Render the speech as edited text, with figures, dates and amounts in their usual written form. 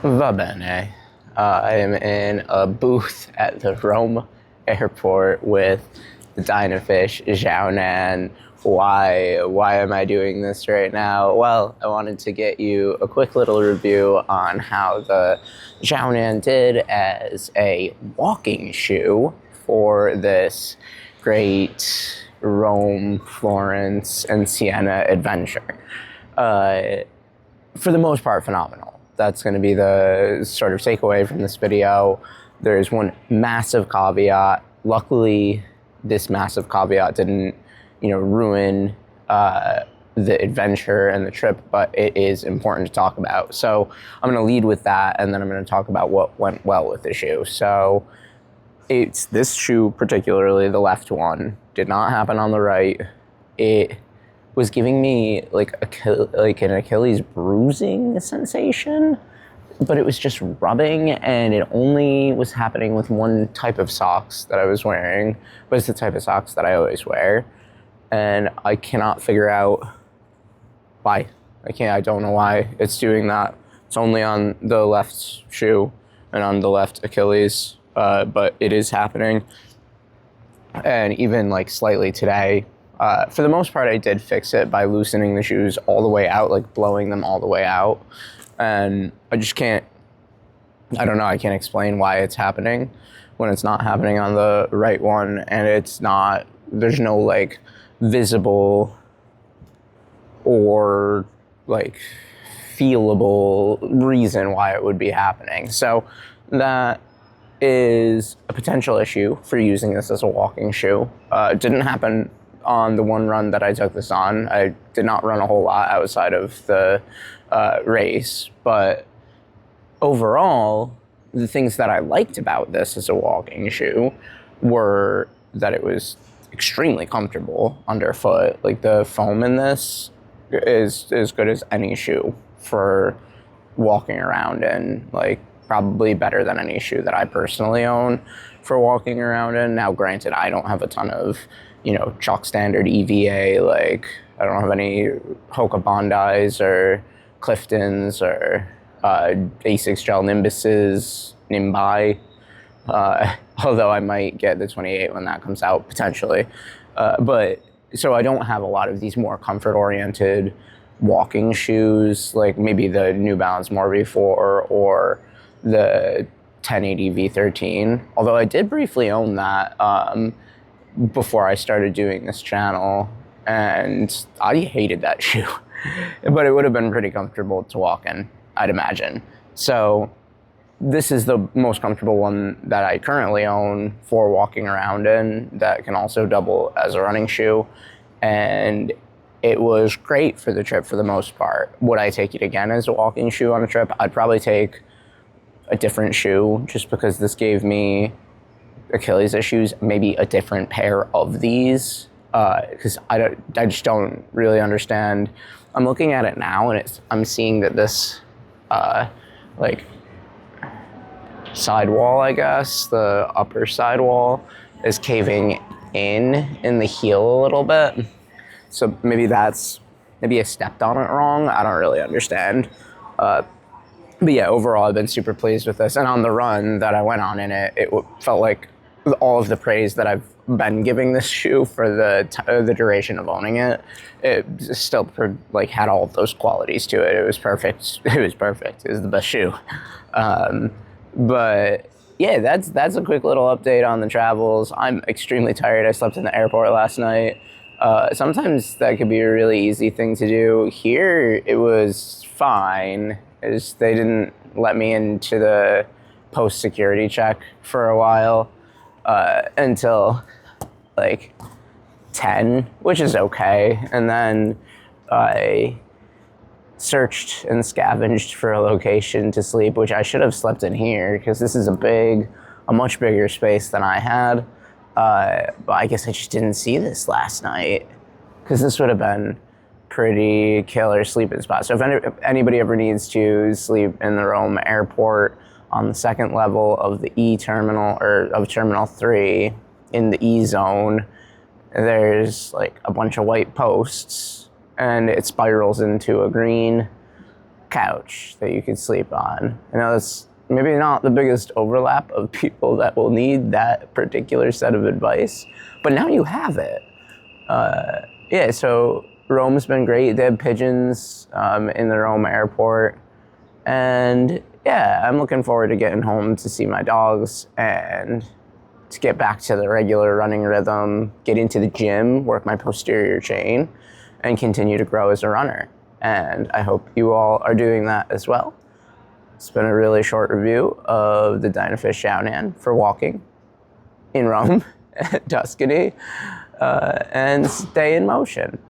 Va bene. I am in a booth at the Rome airport with the Dynafish XaioNian. Why am I doing this right now? Well, I wanted to get you a quick little review on how the XaioNian did as a walking shoe for this great Rome, Florence, and Siena adventure. Uh, for the most part, phenomenal. That's going to be the sort of takeaway from this video. There's one massive caveat. Luckily, this massive caveat didn't, ruin the adventure and the trip, but it is important to talk about. So I'm going to lead with that, and then I'm going to talk about what went well with the shoe. So it's this shoe, particularly the left one, did not happen on the right. It was giving me like an Achilles bruising sensation, but it was just rubbing, and it only was happening with one type of socks that I was wearing, but it's the type of socks that I always wear, and I cannot figure out why. I don't know why it's doing that. It's only on the left shoe and on the left Achilles, but it is happening. And even like slightly today, for the most part, I did fix it by loosening the shoes all the way out, like blowing them all the way out. And I just can't, I don't know, I can't explain why it's happening when it's not happening on the right one. And there's no like visible or like feelable reason why it would be happening. So that is a potential issue for using this as a walking shoe. It didn't happen on the one run that I took this on. I did not run a whole lot outside of the race, but overall, the things that I liked about this as a walking shoe were that it was extremely comfortable underfoot. Like the foam in this is as good as any shoe for walking around in, like probably better than any shoe that I personally own for walking around in. Now, granted, I don't have a ton of chalk standard EVA, like I don't have any Hoka Bondis or Cliftons or Asics Gel Nimbi, although I might get the 28 when that comes out, potentially. But so I don't have a lot of these more comfort-oriented walking shoes, like maybe the New Balance Morbi 4 or the 1080 V13, although I did briefly own that before I started doing this channel, and I hated that shoe. But it would have been pretty comfortable to walk in, I'd imagine. So this is the most comfortable one that I currently own for walking around in that can also double as a running shoe, and it was great for the trip for the most part. Would I take it again as a walking shoe on a trip? I'd probably take a different shoe, just because this gave me Achilles issues, maybe a different pair of these, because I just don't really understand. I'm looking at it now, and I'm seeing that this like sidewall, I guess, the upper sidewall is caving in the heel a little bit. So maybe I stepped on it wrong. I don't really understand. But yeah, overall, I've been super pleased with this. And on the run that I went on in it, it felt like all of the praise that I've been giving this shoe for the duration of owning it, it still like had all of those qualities to it. It was perfect. It was perfect. It was the best shoe. But yeah, that's a quick little update on the travels. I'm extremely tired. I slept in the airport last night. Sometimes that could be a really easy thing to do. Here, it was fine. They didn't let me into the post-security check for a while until like 10, which is okay. And then I searched and scavenged for a location to sleep, which I should have slept in here because this is a much bigger space than I had. But I guess I just didn't see this last night, because this would have been pretty killer sleeping spot. So if anybody ever needs to sleep in the Rome airport on the second level of the E terminal, or of Terminal 3 in the E zone, there's like a bunch of white posts, and it spirals into a green couch that you could sleep on. I know that's maybe not the biggest overlap of people that will need that particular set of advice, but now you have it. Yeah, so Rome's been great. They have pigeons in the Rome airport. And yeah, I'm looking forward to getting home to see my dogs and to get back to the regular running rhythm, get into the gym, work my posterior chain, and continue to grow as a runner. And I hope you all are doing that as well. It's been a really short review of the Dynafish XaioNian for walking in Rome, Tuscany, and stay in motion.